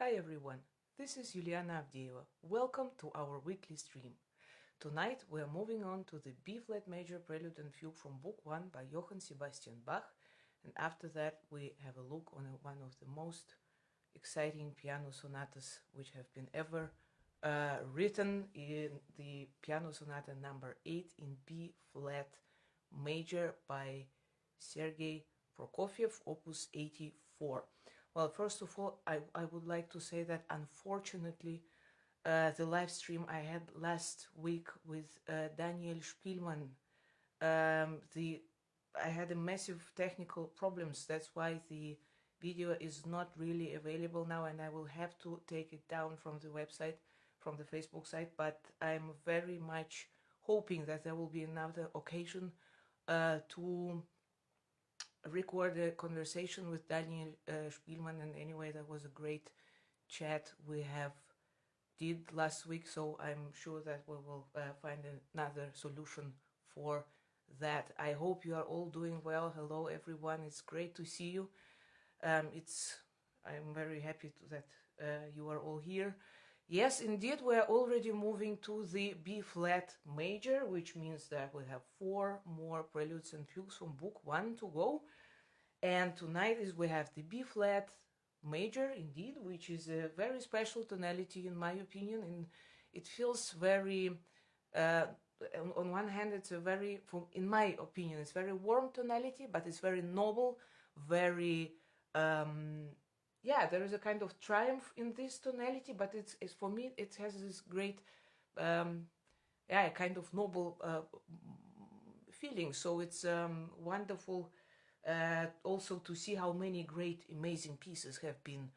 Hi everyone, this is Yulianna Avdeeva. Welcome to our weekly stream. Tonight we are moving on to the B-flat major Prelude and Fugue from Book 1 by Johann Sebastian Bach, and after that we have a look on one of the most exciting piano sonatas which have been ever written, in the Piano Sonata number 8 in B-flat major by Sergei Prokofiev, opus 84. Well, first of all, I would like to say that unfortunately the live stream I had last week with Daniel Spielmann, I had a massive technical problems. That's why the video is not really available now, and I will have to take it down from the website, from the Facebook site. But I'm very much hoping that there will be another occasion to record a conversation with Daniel Spielmann. And anyway, that was a great chat we have did last week, so I'm sure that we will find another solution for that. I hope you are all doing well. Hello everyone, it's great to see you. I'm very happy that you are all here. Yes, indeed, we are already moving to the B-flat major, which means that we have 4 more preludes and fugues from book 1 to go. And tonight we have the B-flat major, indeed, which is a very special tonality in my opinion, and it feels very, on one hand, it's a very, in my opinion, it's very warm tonality, but it's very noble, very, yeah, there is a kind of triumph in this tonality, but it's for me, it has this great, yeah, kind of noble feeling. So it's wonderful also to see how many great, amazing pieces have been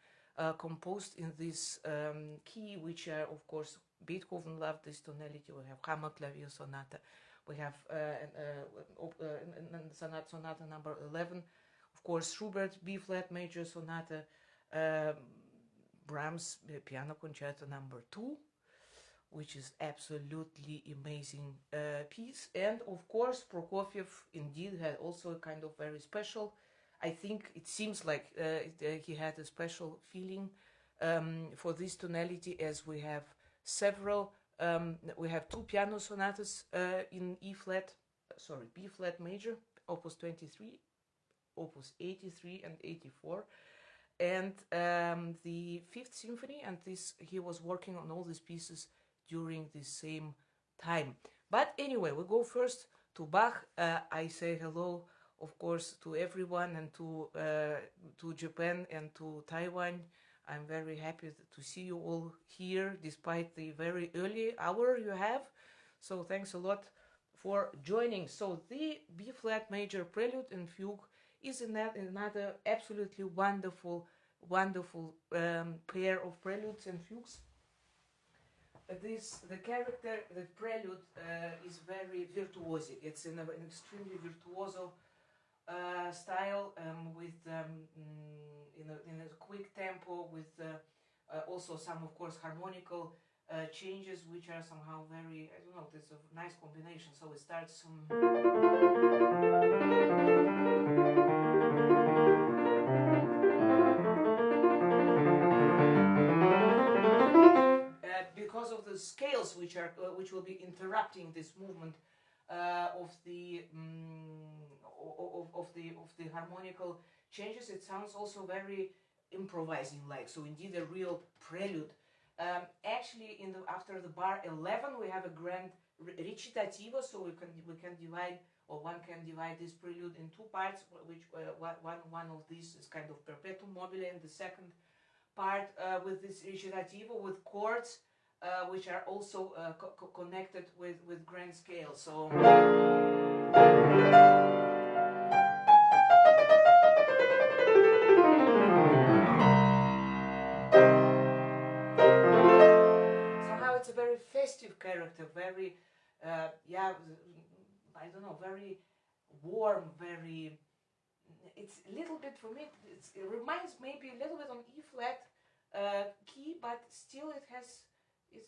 composed in this key, which are, of course, Beethoven loved this tonality. We have Hammer Clavier Sonata, we have Sonata number 11, of course, Schubert B-flat major Sonata, Brahms Piano Concerto number 2, which is absolutely amazing piece. And of course, Prokofiev indeed had also a kind of very special, I think it seems like he had a special feeling for this tonality, as we have several, we have 2 piano sonatas in B-flat major, opus 23, opus 83 and 84. And the 5th symphony, and he was working on all these pieces during the same time. But anyway, we go first to Bach. I say hello, of course, to everyone, and to Japan and to Taiwan. I'm very happy to see you all here, despite the very early hour you have. So thanks a lot for joining. So the B-flat major Prelude and Fugue is another absolutely wonderful pair of preludes and fugues. The prelude is very virtuosic. It's in an extremely virtuoso style, with in a quick tempo, with also some, of course, harmonical changes, which are somehow very, I don't know, it's a nice combination. So it starts because of the scales which will be interrupting this movement of the harmonical changes, it sounds also very improvising like. So indeed a real prelude. Actually, after the bar 11 we have a grand recitativa, so we can divide, or one can divide this prelude in 2 parts, which one of these is kind of perpetuum mobile, and the second part with this recitativa with chords which are also connected with grand scale. So somehow it's a very festive character, very yeah, I don't know, very warm, very, it's a little bit, for me it reminds maybe a little bit on E-flat key, but still it has,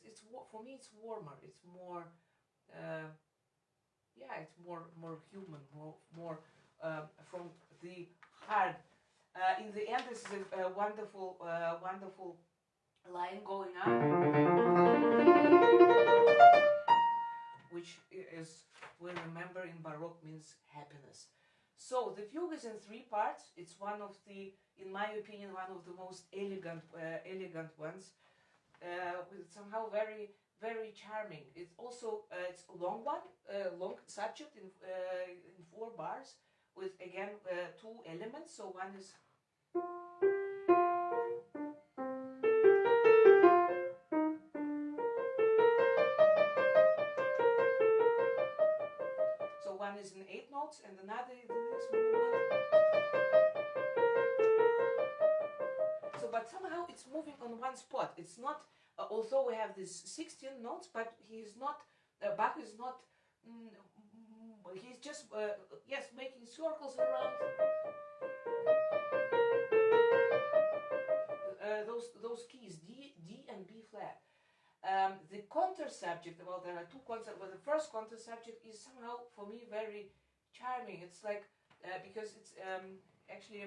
it's for me it's warmer, it's more yeah, it's more human, more from the heart. In the end, this is a wonderful line going up, which is, we remember in Baroque, means happiness. So the fugue is in 3 parts. It's one of the, in my opinion, one of the most elegant ones, with somehow very, very charming. It's also it's a long one, long subject in 4 bars, with again 2 elements. So one is one is in 8 notes, and another is the next movement. So, but somehow it's moving on one spot. It's not, although we have these 16 notes, but he is not, Bach is not, he's just, yes, making circles around those keys, D and B flat. The counter subject, well, there are 2 concerts, but the first counter subject is somehow, for me, very charming. It's like, because it's actually,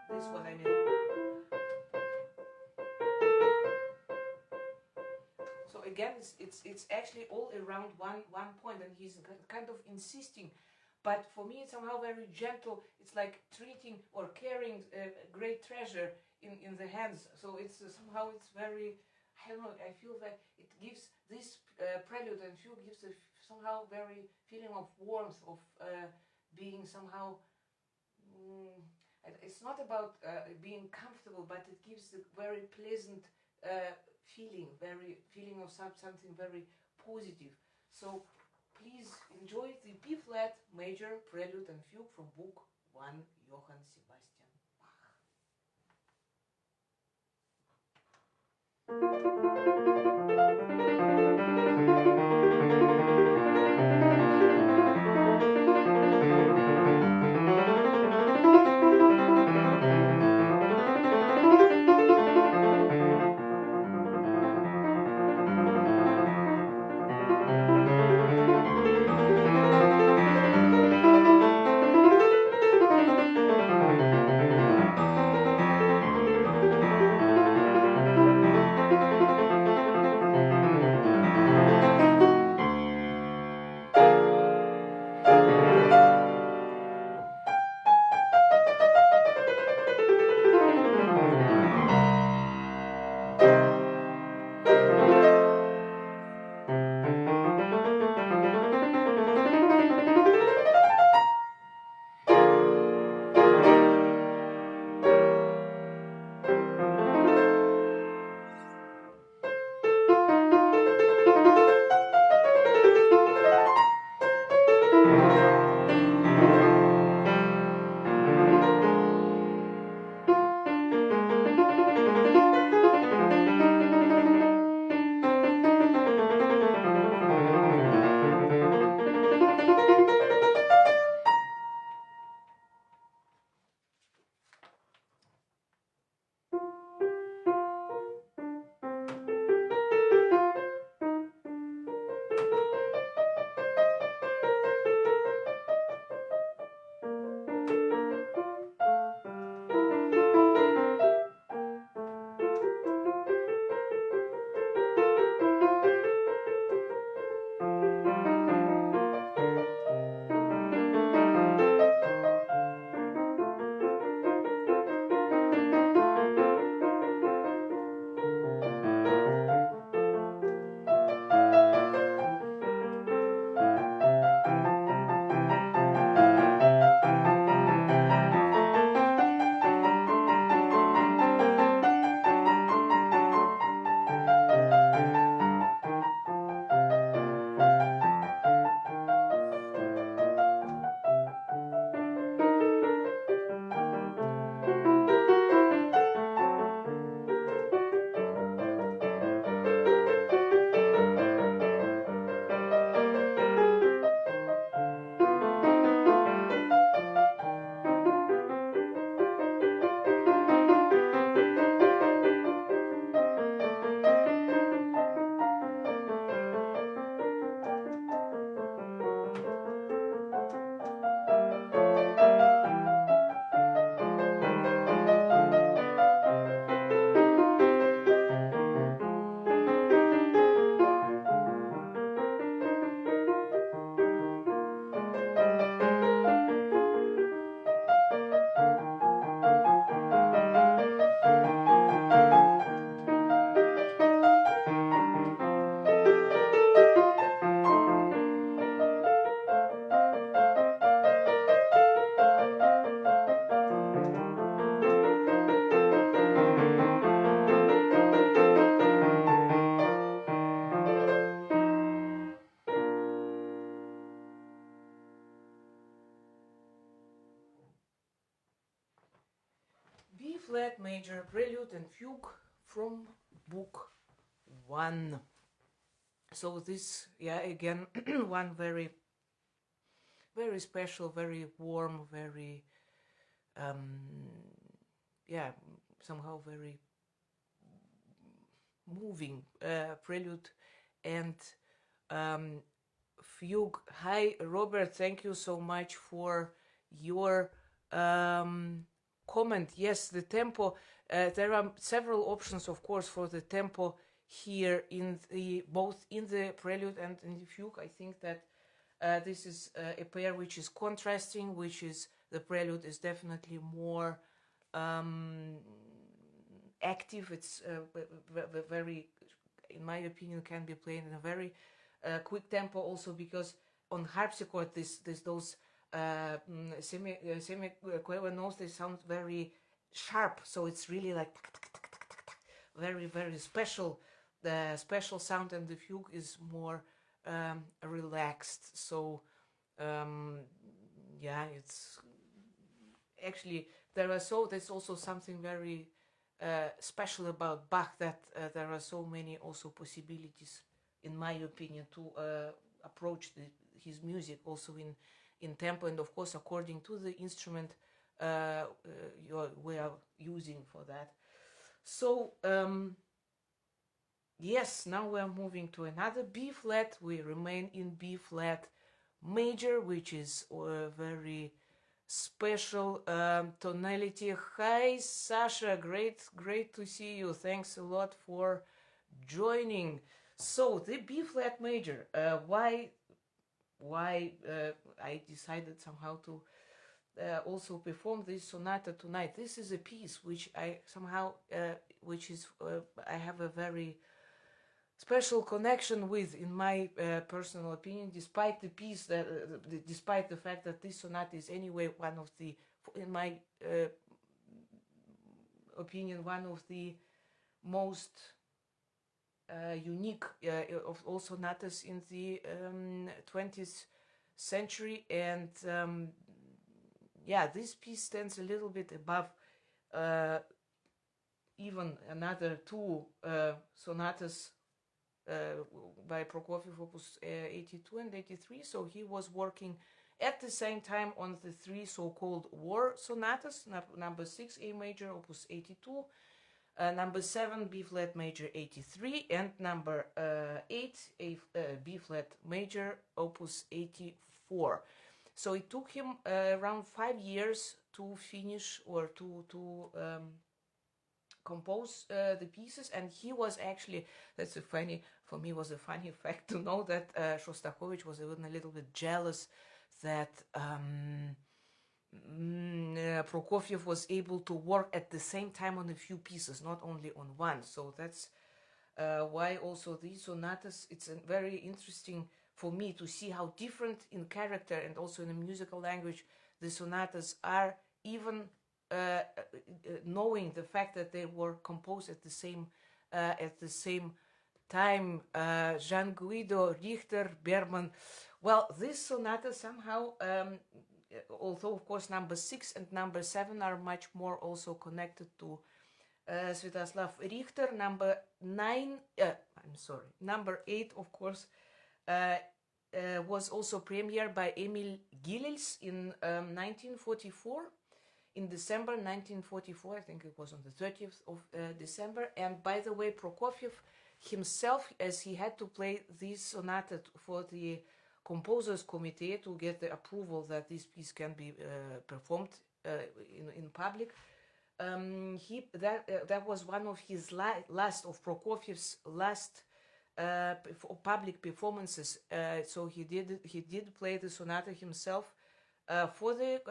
this is what I mean. So again, it's actually all around one point, and he's kind of insisting. But for me, it's somehow very gentle. It's like treating or carrying a great treasure in the hands. So it's somehow it's very, I don't know, I feel that it gives this Prelude and Fugue gives a somehow very feeling of warmth, of being somehow, it's not about being comfortable, but it gives a very pleasant feeling, very feeling of something very positive. So please enjoy the B flat major Prelude and Fugue from Book 1, Johann Sebastian flat major Prelude and Fugue from Book 1. So this, yeah, again, one very, very special, very warm, very, yeah, somehow very moving prelude and fugue. Hi, Robert, thank you so much for your comment. Yes, the tempo, there are several options, of course, for the tempo here in the both in the prelude and in the fugue. I think that this is a pair which is contrasting, which is the prelude is definitely more active. It's very, in my opinion, can be played in a very quick tempo, also because on harpsichord those semi-quaver notes, they sound very sharp, so it's really like very, very special. The special sound, and the fugue is more relaxed. So yeah, it's actually there's also something very special about Bach, that there are so many also possibilities, in my opinion, to approach his music also in tempo, and of course according to the instrument we are using for that. So yes, now we are moving to another B flat. We remain in B flat major, which is a very special tonality. Hi Sasha, great to see you. Thanks a lot for joining. So the B flat major, why I decided somehow to also perform this sonata tonight. This is a piece which I somehow I have a very special connection with, in my personal opinion, despite the piece that despite the fact that this sonata is anyway one of the, in my opinion, one of the most unique of all sonatas in the 20th century, and yeah, this piece stands a little bit above even another two sonatas by Prokofiev, opus 82 and 83. So he was working at the same time on the three so-called war sonatas, number 6 A major, opus 82, number 7 B flat major 83, and number 8 B flat major, opus 84. So it took him around 5 years to finish, or to compose the pieces, and he was actually, that's a funny, for me was a funny fact to know that Shostakovich was even a little bit jealous that Prokofiev was able to work at the same time on a few pieces, not only on one. So that's why also these sonatas, it's a very interesting for me to see how different in character and also in the musical language the sonatas are, even knowing the fact that they were composed at the same time. Jean Guido, Richter, Berman. Well, this sonata somehow, although of course number 6 and number 7 are much more also connected to Sviatoslav Richter. Number 8, of course, was also premiered by Emil Gilels in 1944. In December 1944, I think it was on the 30th of December. And by the way, Prokofiev himself, as he had to play this sonata for the Composers Committee to get the approval that this piece can be performed in public, that was one of his of Prokofiev's last public performances. So he did play the sonata himself for the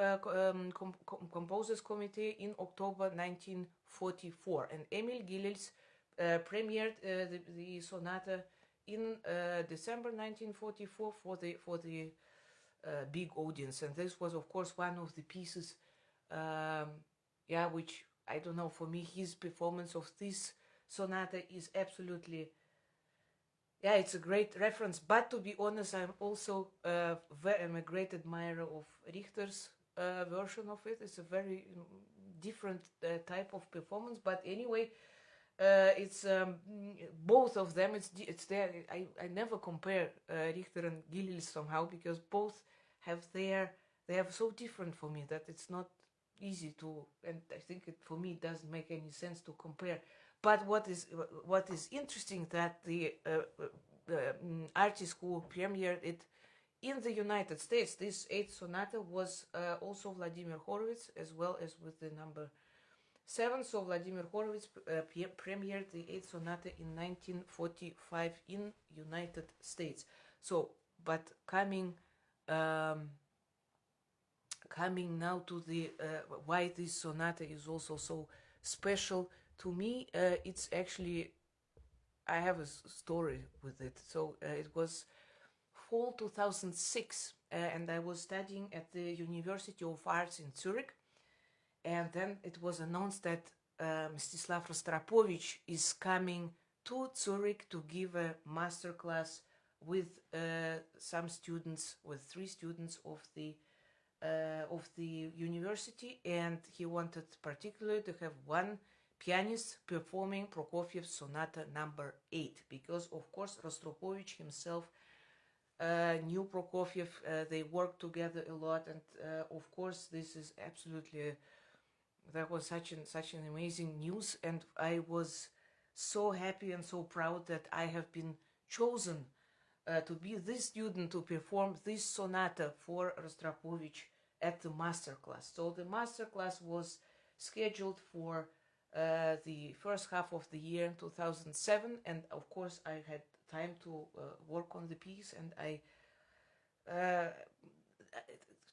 Composers Committee in October 1944, and Emil Gilels premiered the sonata in December 1944 for the big audience. And this was, of course, one of the pieces, which, I don't know, for me, his performance of this sonata is absolutely, it's a great reference. But to be honest, I'm also I'm a great admirer of Richter's version of it. It's a very different type of performance. But anyway, it's both of them. It's there. I never compare Richter and Gilels somehow, because both have they have so different for me that it's not easy to, and I think for me it doesn't make any sense to compare. But what is interesting, that the artist who premiered it in the United States, this 8th sonata, was also Vladimir Horowitz, as well as with the number 7. So Vladimir Horowitz premiered the 8th sonata in 1945 in United States. So, but coming now to the why this sonata is also so special to me, it's actually, I have a story with it. So it was fall 2006, and I was studying at the University of Arts in Zurich, and then it was announced that Mstislav Rostropovich is coming to Zurich to give a master class with some students, with 3 students of the university, and he wanted particularly to have one pianist performing Prokofiev's Sonata number 8, because of course Rostropovich himself knew Prokofiev. They worked together a lot, and of course this is absolutely, that was such an amazing news, and I was so happy and so proud that I have been chosen to be this student to perform this sonata for Rostropovich at the masterclass. So the masterclass was scheduled for the first half of the year 2007, and of course I had time to work on the piece, and I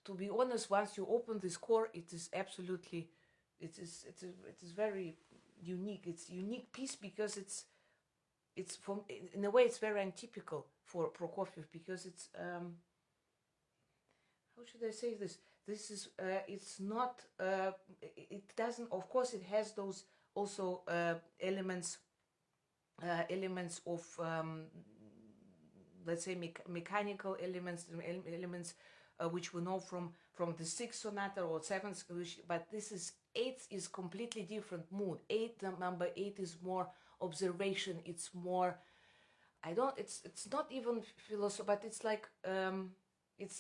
to be honest, once you open the score, it is absolutely, it is very unique. It's a unique piece because it's from, in a way it's very untypical for Prokofiev, because it's how should I say this? This is it's not it doesn't, of course it has those also elements of let's say mechanical elements which we know from the 6th sonata or 7th, but this is 8th is completely different mood. The number 8 is more observation. It's more, I don't, it's not even philosophy, but it's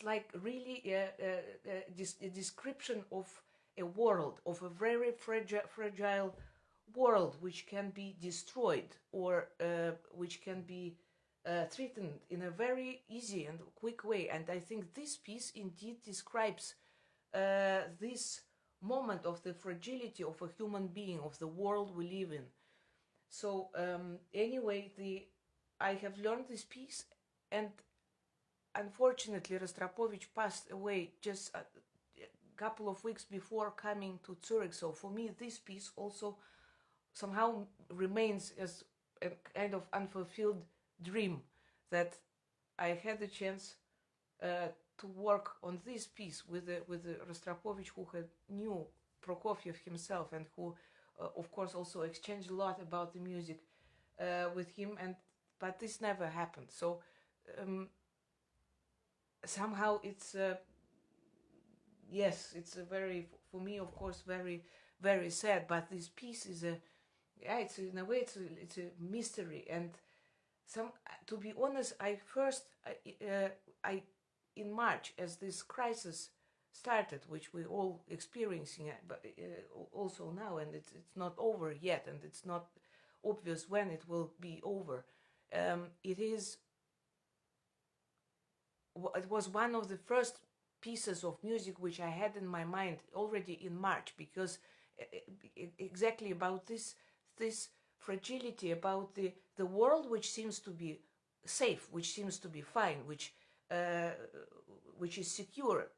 like really a description of a world, of a very fragile world, which can be destroyed, or which can be threatened in a very easy and quick way. And I think this piece indeed describes this moment of the fragility of a human being, of the world we live in. So anyway, I have learned this piece, and unfortunately Rostropovich passed away just a couple of weeks before coming to Zurich. So for me, this piece also somehow remains as a kind of unfulfilled dream, that I had the chance to work on this piece with Rostropovich, who knew Prokofiev himself, and who of course also exchanged a lot about the music with him, but this never happened. So somehow it's yes, it's a very, for me of course, very, very sad, but this piece is it's in a way it's a mystery. And to be honest, I in March, as this crisis started, which we're all experiencing, but also now, and it's not over yet, and it's not obvious when it will be over. It was one of the first pieces of music which I had in my mind already in March, because exactly about this fragility, about the world which seems to be safe, which seems to be fine, which is secure,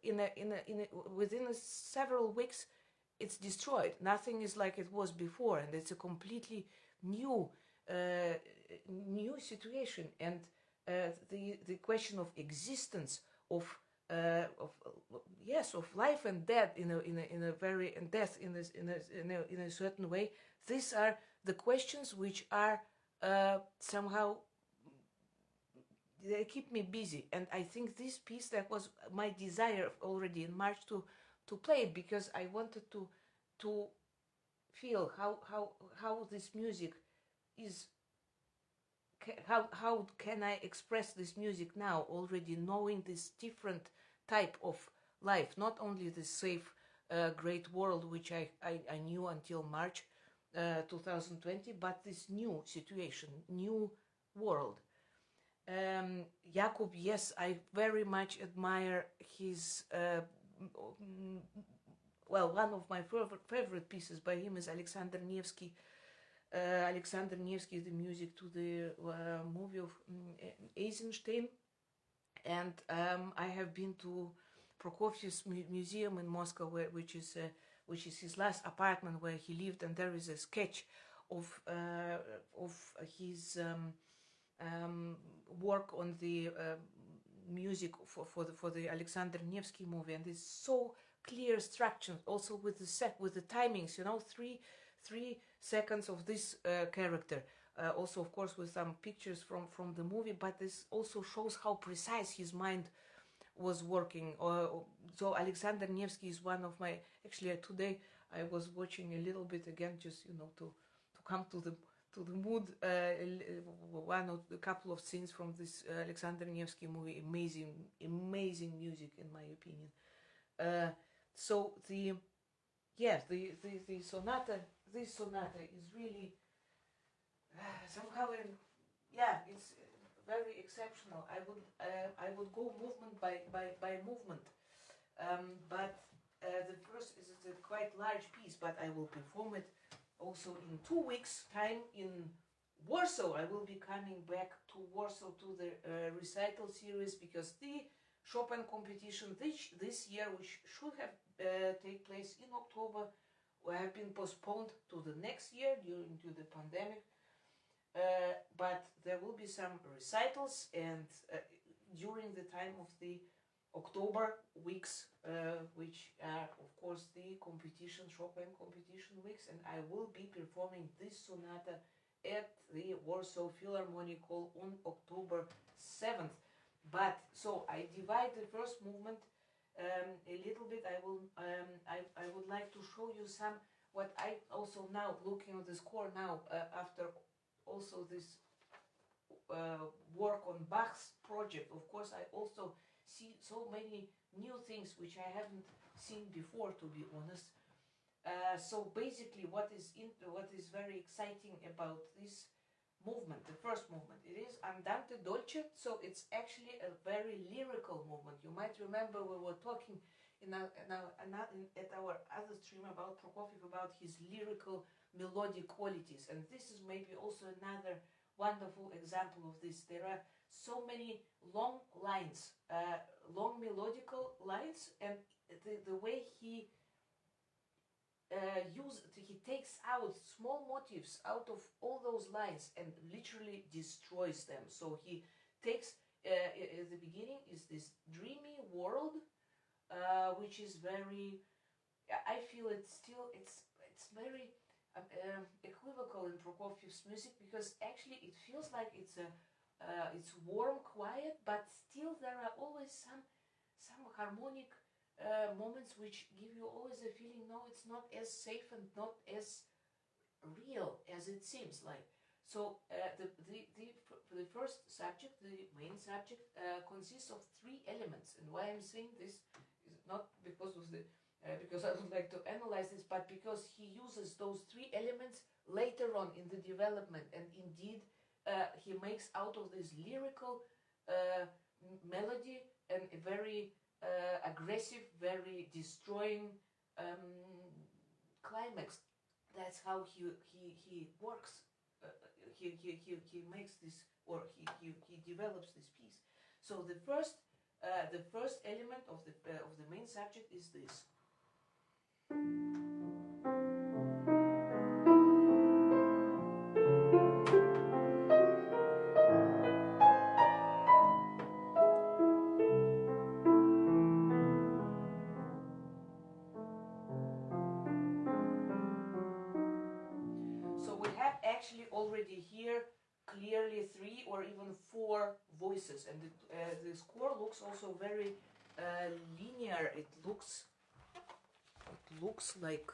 within several weeks it's destroyed. Nothing is like it was before, and it's a completely new situation. And the question of existence, of life and death in a very, and death in a certain way. These are the questions which are somehow, they keep me busy. And I think this piece, that was my desire already in March to play it, because I wanted to feel how this music is, how can I express this music now, already knowing this different type of life, not only the safe great world which I knew until March 2020, but this new situation, new world. Jakub, yes, I very much admire his well, one of my favorite pieces by him is Alexander Nevsky. Alexander Nevsky is the music to the movie of Eisenstein, and I have been to Prokofiev's museum in Moscow, which is his last apartment where he lived, and there is a sketch of his work on the music for the Alexander Nevsky movie, and it's so clear structure, also with the timings, you know, three seconds of this character, also of course with some pictures from the movie, but this also shows how precise his mind was working. So Alexander Nevsky is one of my, actually today I was watching a little bit again, just, you know, to come to the mood, one or a couple of scenes from this Alexander Nevsky movie. Amazing music in my opinion. So the sonata, this sonata is really somehow, it's very exceptional. I would go movement by movement, but the first is a quite large piece, but I will perform it also in 2 weeks' time in Warsaw. I will be coming back to Warsaw to the recital series, because the Chopin competition this year, which should have take place in October, have been postponed to the next year due to the pandemic. But there will be some recitals, and during the time of the October weeks, which are of course the competition, Chopin competition weeks, and I will be performing this sonata at the Warsaw Philharmonic Hall on October 7th. But so I divide the first movement a little bit. I would like to show you some, what I also now looking at the score now, after also this work on Bach's project. Of course, I also see so many new things which I haven't seen before, to be honest. So basically, what is very exciting about this movement, the first movement, it is Andante Dolce. So it's actually a very lyrical movement. You might remember we were talking at our other stream about Prokofiev, about his lyrical melodic qualities, and this is maybe also another wonderful example of this. There are so many long lines, long melodical lines, and the way he takes out small motifs out of all those lines and literally destroys them. So he takes at the beginning is this dreamy world, which is very, I feel it's very equivocal in Prokofiev's music, because actually it feels like it's warm, quiet, but still there are always some harmonic moments which give you always a feeling, no, it's not as safe and not as real as it seems like. So the first subject, the main subject, consists of 3 elements, and why I'm saying this is not because of the because I would like to analyze this, but because he uses those 3 elements later on in the development, and indeed he makes out of this lyrical melody and a very aggressive, very destroying climax. That's how he works. He makes this, or he develops this piece. So the first element of the main subject is this. So we have actually already here clearly 3 or even 4 voices, and the score looks also very linear. It looks like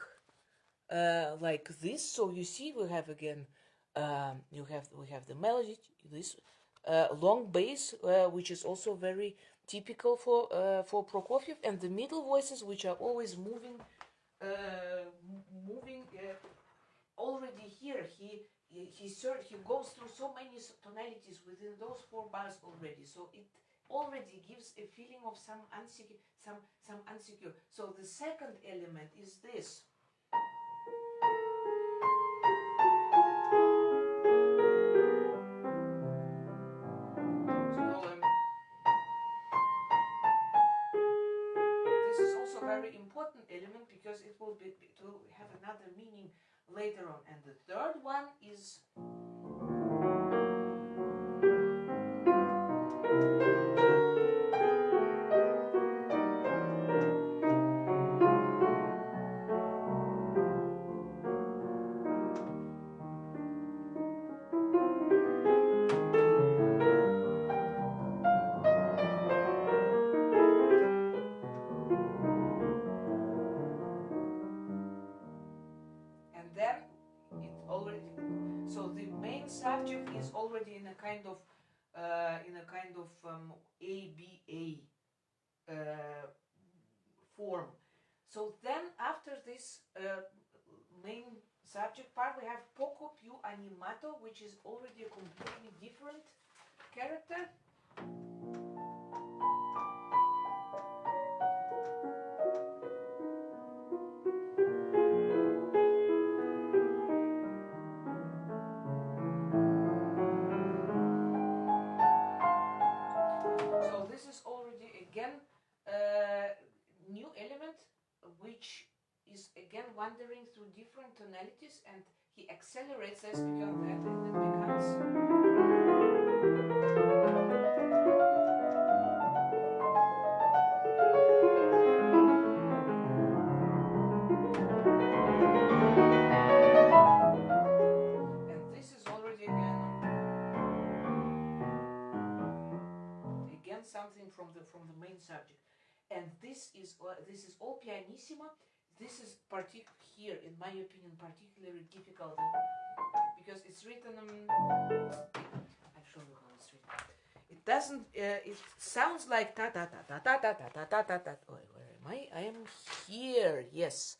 like this. So you see, we have again, we have the melody, this long bass, which is also very typical for Prokofiev, and the middle voices, which are always moving. Already here, he goes through so many tonalities within those 4 bars already. So it already gives a feeling of some unsecure. So the second element is this. This is also a very important element because it will have another meaning later on. And the third one is subject is already in a kind of ABA form. So then after this main subject part, we have poco più animato, which is already a completely different character. So this is already again new element, which is again wandering through different tonalities, and he accelerates this because that and it becomes and this is already again something from the main subject. And this is all pianissimo. This is here, in my opinion, particularly difficult because it's written. I'll show you how it's written. It doesn't. It sounds like ta ta ta ta ta ta ta ta ta ta ta. Where am I? I am here. Yes.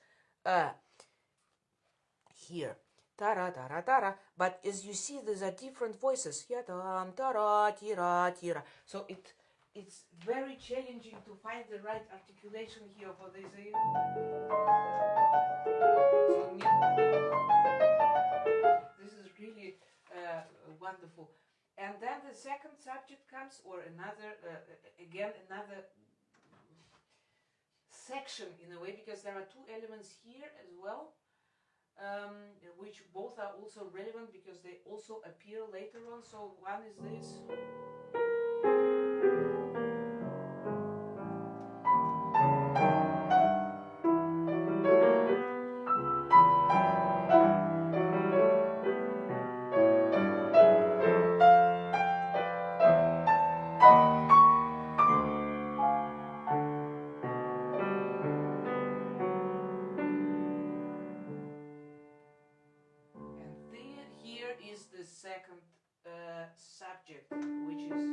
Here. Tara tara tara. But as you see, there are different voices. Yatam tara tira tira. So it's very challenging to find the right articulation here for this. So this is really wonderful. And then the second subject comes, or another section in a way, because there are two elements here as well, which both are also relevant because they also appear later on. So one is this. The second subject, which is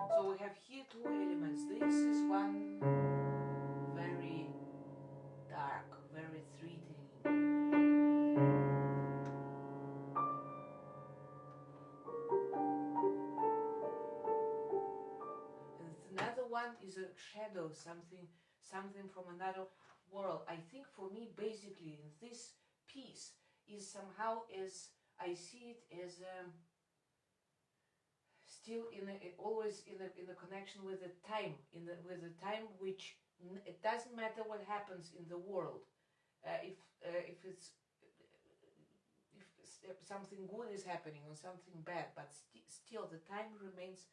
so we have here two elements. This is one very dark, very threatening. Is a shadow, something from another world. I think for me, basically, in this piece is somehow, as I see it, as still always in a connection with the time, with the time which it doesn't matter what happens in the world, if something good is happening or something bad, but still the time remains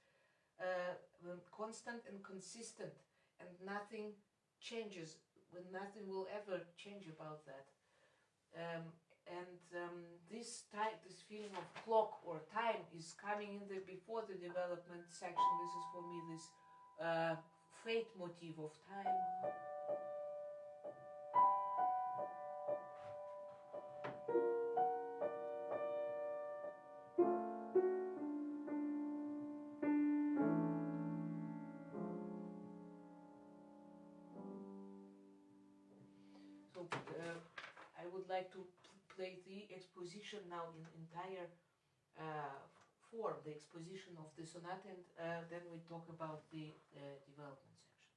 constant and consistent, and nothing changes when nothing will ever change about that. This feeling of clock or time is coming in before the development section. This is for me this fate motif of time. So I would like to play the exposition now in entire form, the exposition of the sonata, and then we talk about the development section.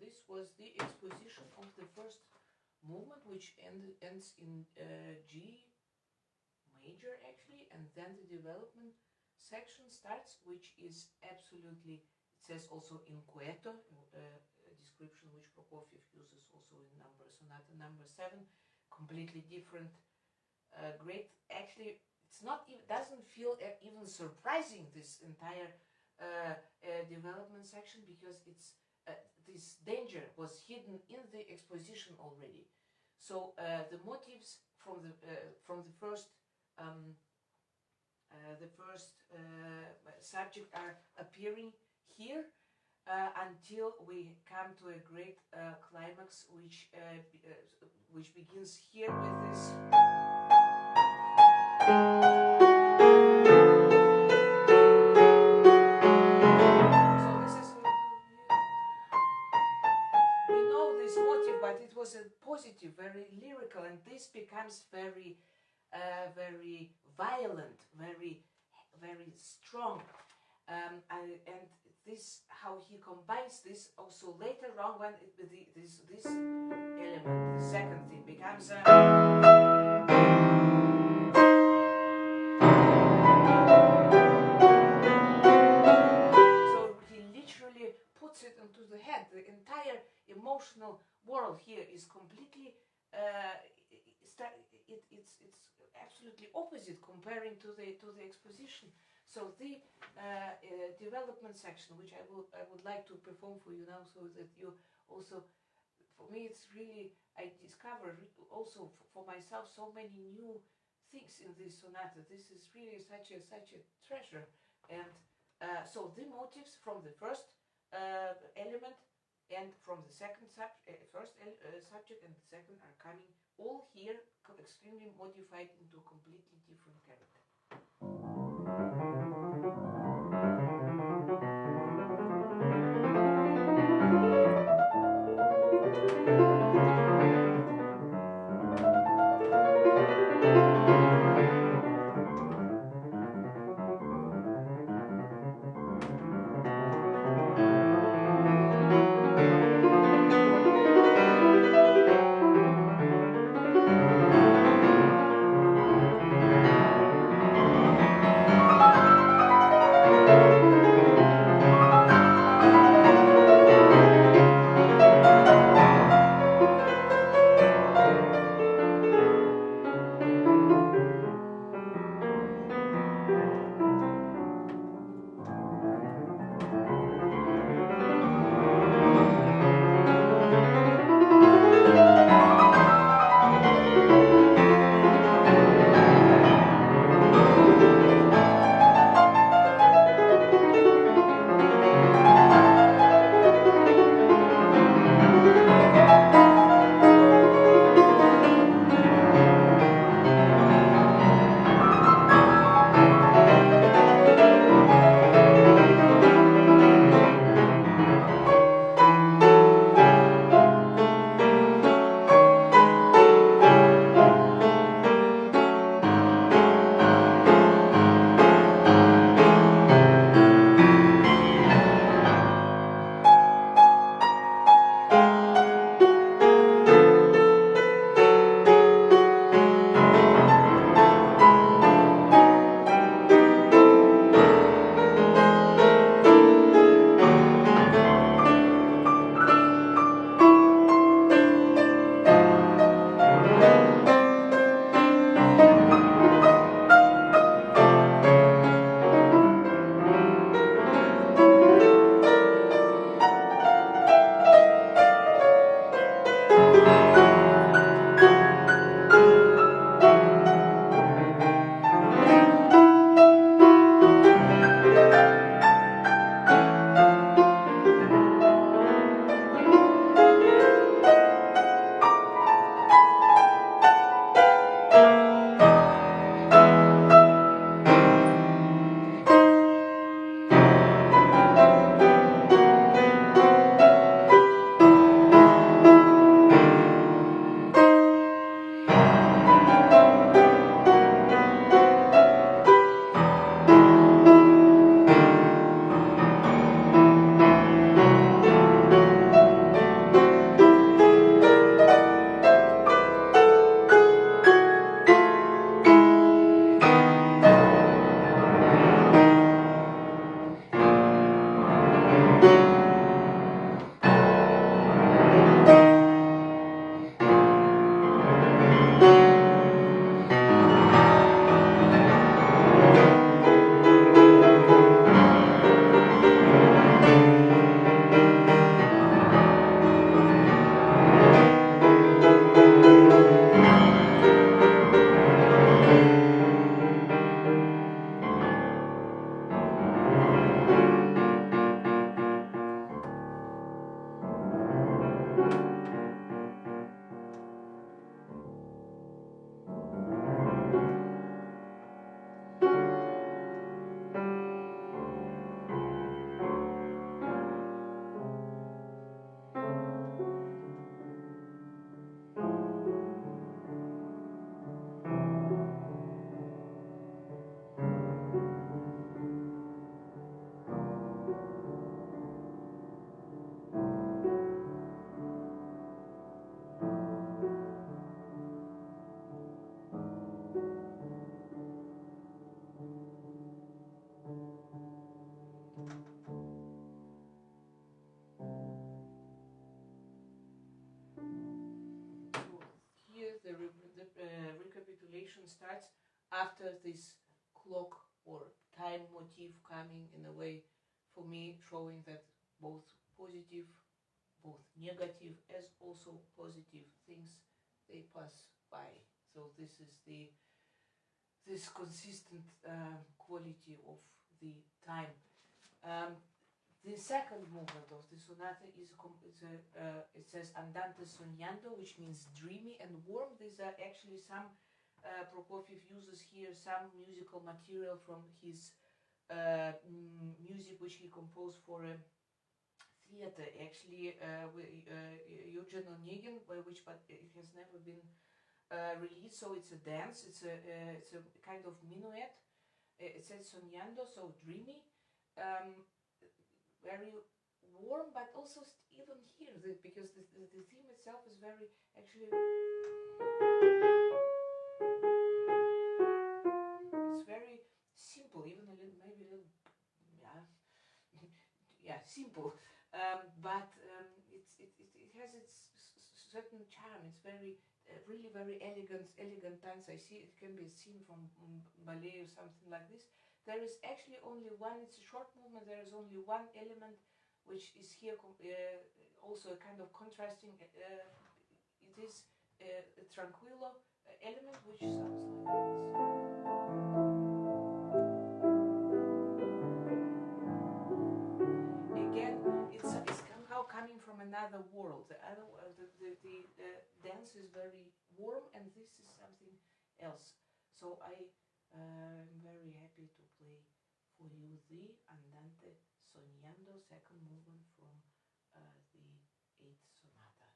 this was the exposition of the first movement, which ends in G major actually, and then the development section starts, which is absolutely, it says also inquieto, a description which Prokofiev uses also in Sonata number 7, completely different, great. Actually, it's not even, doesn't feel even surprising, this entire development section, because it's this danger was hidden in the exposition already. So the motives from the first subject are appearing here until we come to a great climax, which begins here with this. So this is, we know this motive, but it was a positive, very lyrical, and this becomes very, very violent, very, very strong, and this, how he combines this also later on when this element, the second thing, becomes so he literally puts it into the head. The entire emotional world here is completely it's absolutely opposite comparing to the exposition. So the development section, which I would like to perform for you now, so that you also, for me, it's really, I discovered also for myself so many new things in this sonata. This is really such a treasure. And so the motives from the first element and from the second first subject and the second are coming all here, extremely modified into a completely different character. composition starts after this clock or time motif coming in a way, for me, showing that both positive, both negative, as also positive things, they pass by. So this is this consistent quality of the time. The second movement of the sonata is it says andante sognando, which means dreamy and warm. These are actually some Prokofiev uses here some musical material from his music which he composed for a theater, actually with Eugene Onegin, which but it has never been released. So it's a dance. It's a kind of minuet. It says sognando, so dreamy. Very warm, but also even here, because the theme itself is very, actually, it's very simple, even a little, maybe a little, yeah, simple, but it has its certain charm. It's very, really very elegant dance. I see it can be seen from ballet or something like this. There is actually only one, it's a short movement, there is only one element which is here also a kind of contrasting, it is a tranquillo element which sounds like this. Again, it's somehow coming from another world. The dance is very warm and this is something else. So I'm very happy to play for you the Andante Sognando, second movement from the 8th sonata.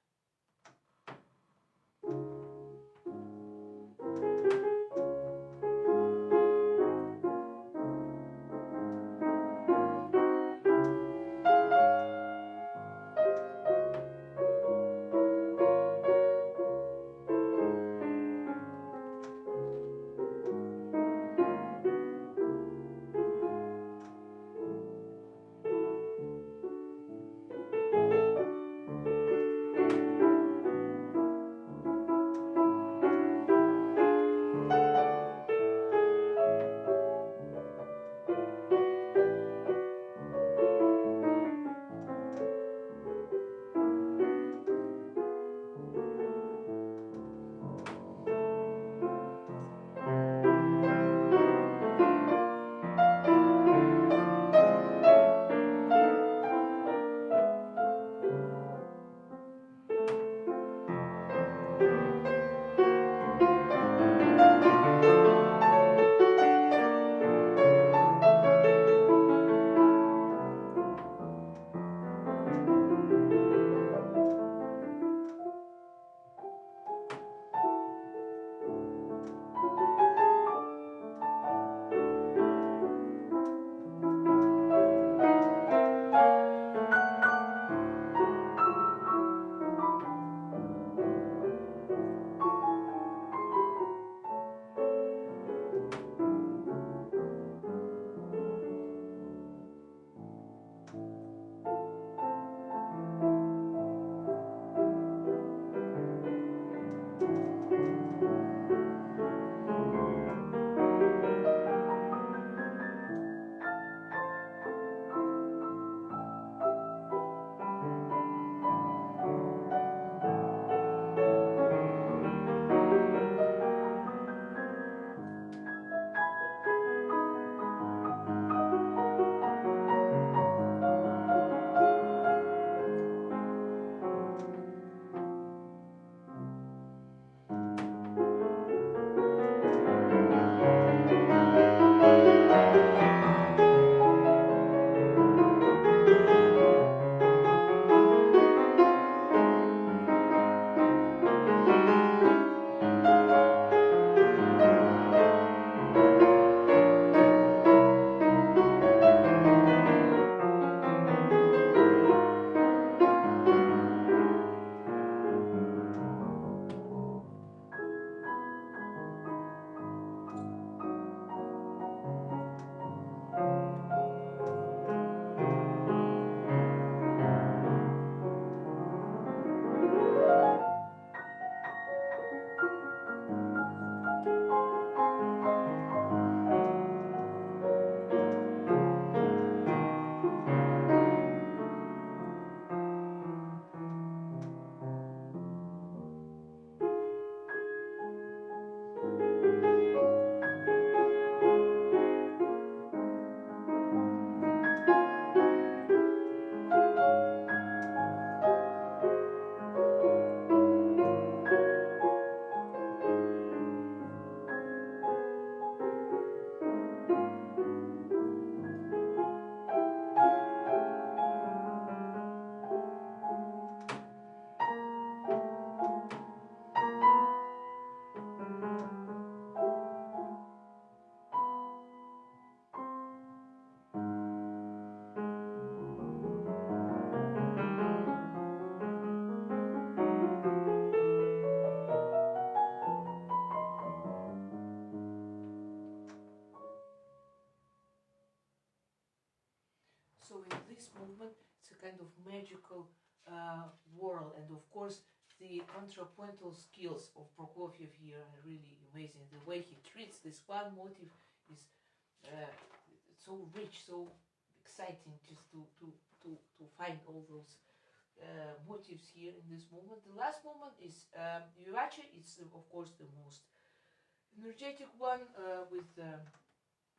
So in this movement, it's a kind of magical world, and of course the contrapuntal skills of Prokofiev here are really amazing. The way he treats this one motif is so rich, so exciting, just to find all those motifs here in this movement. The last movement is Vivace. It's of course the most energetic one with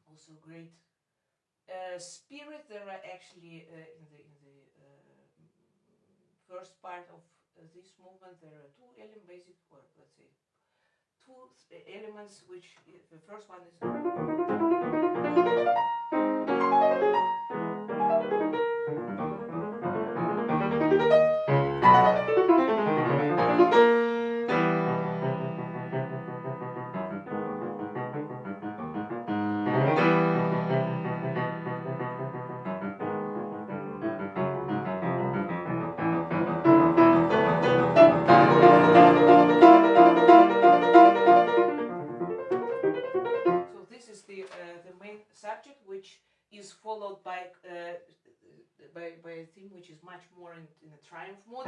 also great spirit. There are actually in the first part of this movement there are two basic, or let's say two elements, which the first one is the main subject, which is followed by a theme which is much more in a triumph mode.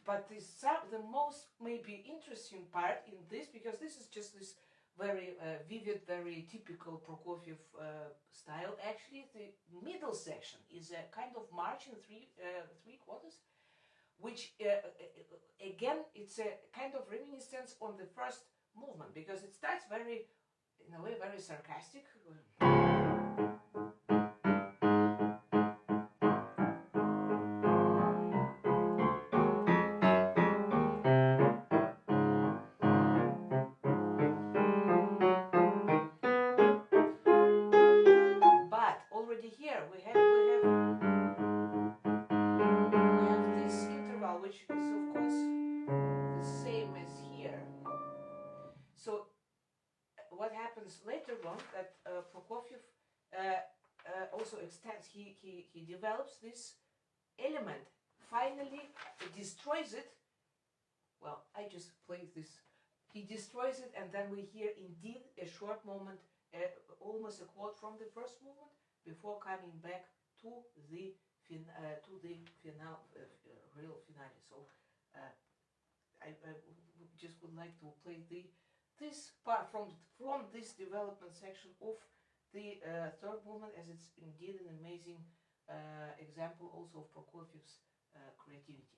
But the most maybe interesting part in this, because this is just this very vivid, very typical Prokofiev style. Actually, the middle section is a kind of march in three quarters, which again, it's a kind of reminiscence on the first movement, because it starts very, in a way, very sarcastic. Here we have this interval, which is of course the same as here. So what happens later on, that Prokofiev also extends, he develops this element, finally destroys it. Well, I just played this. He destroys it, and then we hear indeed a short moment, almost a quote from the first movement, before coming back to the real finale. So I just would like to play this part from this development section of the third movement, as it's indeed an amazing example also of Prokofiev's creativity.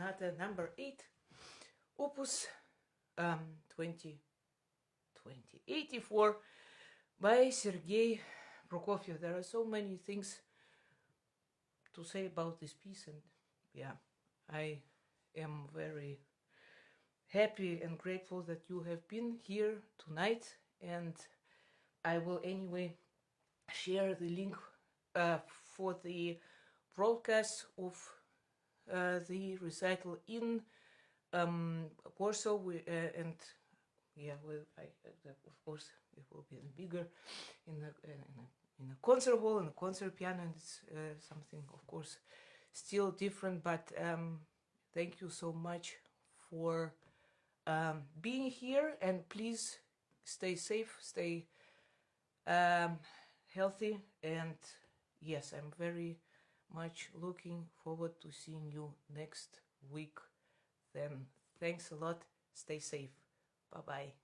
Sonata number 8, Opus 2084 by Sergei Prokofiev. There are so many things to say about this piece, and yeah, I am very happy and grateful that you have been here tonight, and I will anyway share the link for the broadcast of the recital in Warsaw, and yeah, well, of course it will be bigger in a concert hall, in a concert piano, and it's something, of course, still different. But thank you so much for being here, and please stay safe, stay healthy, and yes, I'm very much looking forward to seeing you next week. Then thanks a lot, stay safe, bye bye.